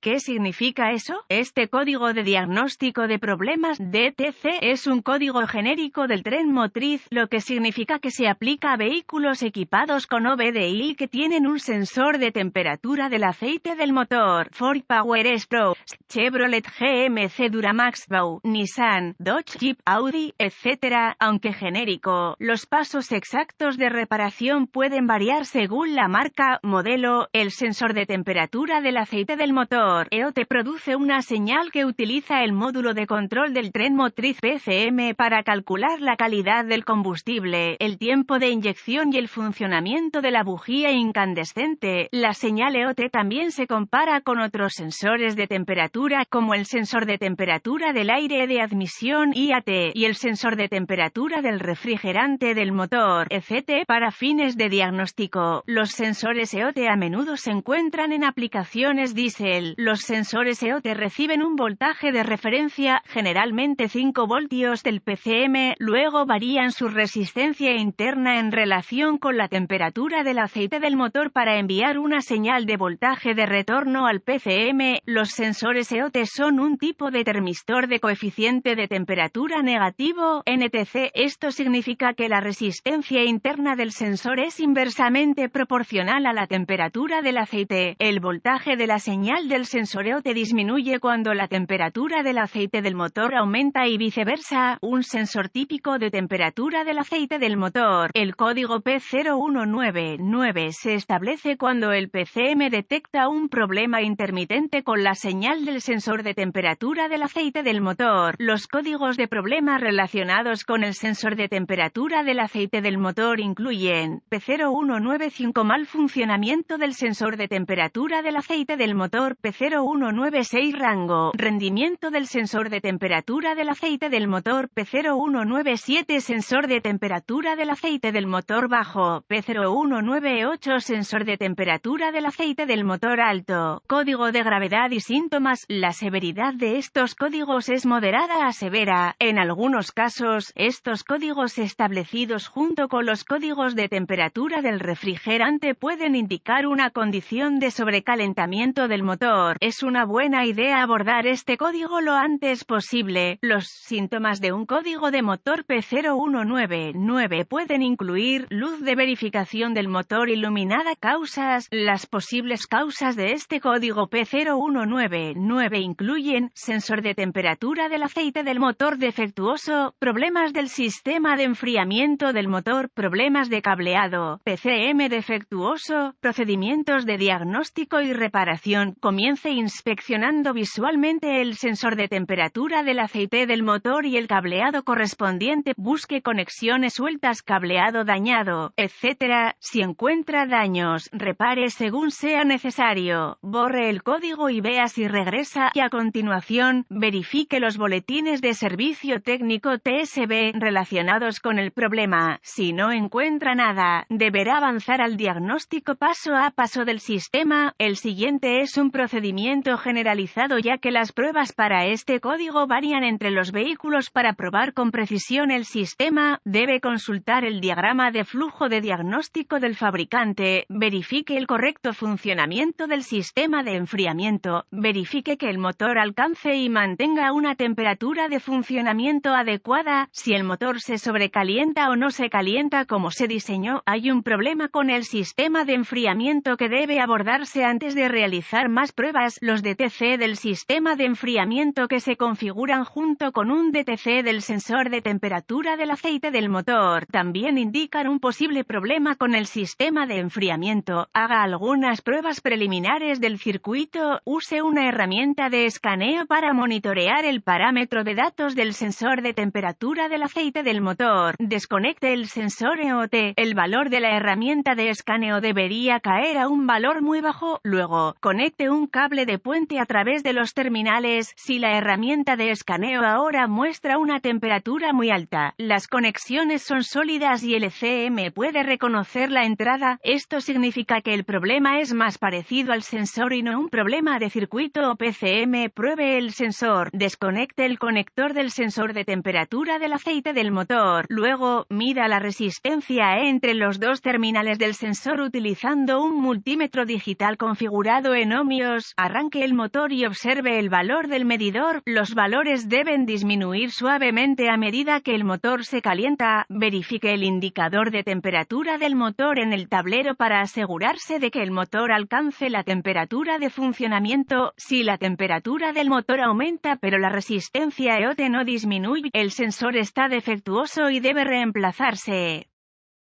¿Qué significa eso? Este código de diagnóstico de problemas DTC es un código genérico del tren motriz, lo que significa que se aplica a vehículos equipados con OBDI que tienen un sensor de temperatura del aceite del motor. Ford Power Pro, Chevrolet GMC Duramax Bau, Nissan, Dodge Jeep, Audi, etc. Aunque genérico, los pasos exactos de reparación pueden variar según la marca, modelo. El sensor de temperatura del aceite del motor EOT produce una señal que utiliza el módulo de control del tren motriz PCM para calcular la calidad del combustible, el tiempo de inyección y el funcionamiento de la bujía incandescente. La señal EOT también se compara con otros sensores de temperatura como el sensor de temperatura del aire de admisión IAT y el sensor de temperatura del refrigerante del motor ECT para fines de diagnóstico. Los sensores EOT a menudo se encuentran en aplicaciones diésel. Los sensores EOT reciben un voltaje de referencia, generalmente 5 voltios del PCM, luego varían su resistencia interna en relación con la temperatura del aceite del motor para enviar una señal de voltaje de retorno al PCM. Los sensores EOT son un tipo de termistor de coeficiente de temperatura negativo, NTC. Esto significa que la resistencia interna del sensor es inversamente proporcional a la temperatura del aceite. El voltaje de la señal del sensor EOT disminuye cuando la temperatura del aceite del motor aumenta y viceversa. Un sensor típico de temperatura del aceite del motor. El código P0199 se establece cuando el PCM detecta un problema intermitente con la señal del sensor de temperatura del aceite del motor. Los códigos de problemas relacionados con el sensor de temperatura del aceite del motor incluyen P0195 mal funcionamiento del sensor de temperatura del aceite del motor, P0196 rango, rendimiento del sensor de temperatura del aceite del motor, P0197 sensor de temperatura del aceite del motor bajo, P0198 sensor de temperatura del aceite del motor alto. Código de gravedad y síntomas. La severidad de estos códigos es moderada a severa. En algunos casos, estos códigos establecidos junto con los códigos de temperatura del refrigerante pueden indicar una condición de sobrecalentamiento del motor. Es una buena idea abordar este código lo antes posible. Los síntomas de un código de motor P0199 pueden incluir luz de verificación del motor iluminada. Causas. Las posibles causas de este código P0199 incluyen sensor de temperatura del aceite del motor defectuoso, problemas del sistema de enfriamiento del motor, problemas de cableado, PCM defectuoso, procedimientos de diagnóstico y reparación. Comience inspeccionando visualmente el sensor de temperatura del aceite del motor y el cableado correspondiente. Busque conexiones sueltas, cableado dañado, etc. Si encuentra daños, repare según sea necesario. Borre el código y vea si regresa. Y a continuación, verifique los boletines de servicio técnico TSB relacionados con el problema. Si no encuentra nada, deberá avanzar al diagnóstico paso a paso del sistema. El siguiente es un procedimiento generalizado ya que las pruebas para este código varían entre los vehículos. Para probar con precisión el sistema, debe consultar el diagrama de flujo de diagnóstico del fabricante. Verifique el correcto funcionamiento del sistema de enfriamiento. Verifique que el motor alcance y mantenga una temperatura de funcionamiento adecuada. Si el motor se sobrecalienta o no se calienta como se diseñó, hay un problema con el sistema de enfriamiento que debe abordarse antes de realizar más pruebas. Los DTC del sistema de enfriamiento que se configuran junto con un DTC del sensor de temperatura del aceite del motor también indican un posible problema con el sistema de enfriamiento. Haga algunas pruebas preliminares del circuito. Use una herramienta de escaneo para monitorear el parámetro de datos del sensor de temperatura del aceite del motor. Desconecte el sensor EOT. El valor de la herramienta de escaneo debería caer a un valor muy bajo. Luego, conecte un cable de puente a través de los terminales. Si la herramienta de escaneo ahora muestra una temperatura muy alta, las conexiones son sólidas y el ECM puede reconocer la entrada, esto significa que el problema es más parecido al sensor y no un problema de circuito o PCM. Pruebe el sensor. Desconecte el conector del sensor de temperatura del aceite del motor. Luego, mida la resistencia entre los dos terminales del sensor utilizando un multímetro digital configurado en ohmios. Arranque el motor y observe el valor del medidor. Los valores deben disminuir suavemente a medida que el motor se calienta. Verifique el indicador de temperatura del motor en el tablero para asegurarse de que el motor alcance la temperatura de funcionamiento. Si la temperatura del motor aumenta pero la resistencia EOT no disminuye, el sensor está defectuoso y debe reemplazarse.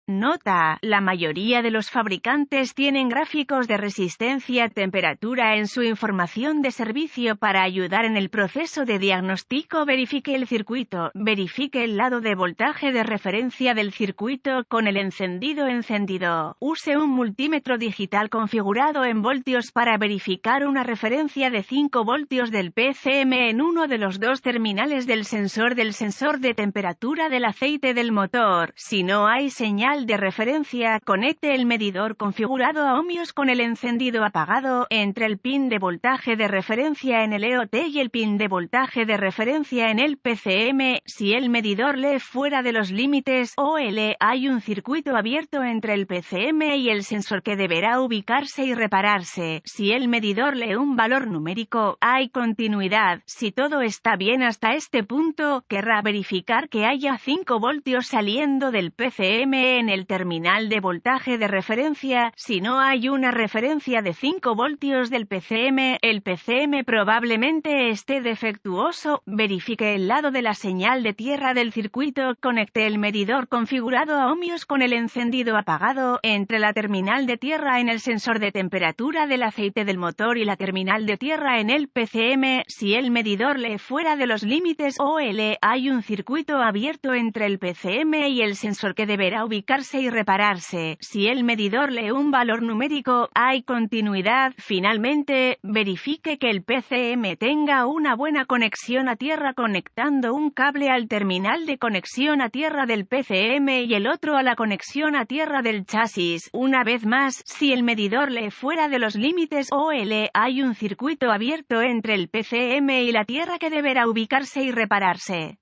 Nota: la mayoría de los fabricantes tienen gráficos de resistencia-temperatura en su información de servicio para ayudar en el proceso de diagnóstico. Verifique el circuito. Verifique el lado de voltaje de referencia del circuito con el encendido. Use un multímetro digital configurado en voltios para verificar una referencia de 5 voltios del PCM en uno de los dos terminales del sensor de temperatura del aceite del motor. Si no hay señal de referencia, conecte el medidor configurado a ohmios con el encendido apagado entre el pin de voltaje de referencia en el EOT y el pin de voltaje de referencia en el PCM. Si el medidor lee fuera de los límites OL, hay un circuito abierto entre el PCM y el sensor que deberá ubicarse y repararse. Si el medidor lee un valor numérico, hay continuidad. Si todo está bien hasta este punto, querrá verificar que haya 5 voltios saliendo del PCM en el terminal de voltaje de referencia. Si no hay una referencia de 5 voltios del PCM, el PCM probablemente esté defectuoso. Verifique el lado de la señal de tierra del circuito. Conecte el medidor configurado a ohmios con el encendido apagado entre la terminal de tierra en el sensor de temperatura del aceite del motor y la terminal de tierra en el PCM. Si el medidor lee fuera de los límites OL, hay un circuito abierto entre el PCM y el sensor que deberá ubicarse y repararse. Si el medidor lee un valor numérico, hay continuidad. Finalmente, verifique que el PCM tenga una buena conexión a tierra conectando un cable al terminal de conexión a tierra del PCM y el otro a la conexión a tierra del chasis. Una vez más, si el medidor lee fuera de los límites OL, hay un circuito abierto entre el PCM y la tierra que deberá ubicarse y repararse.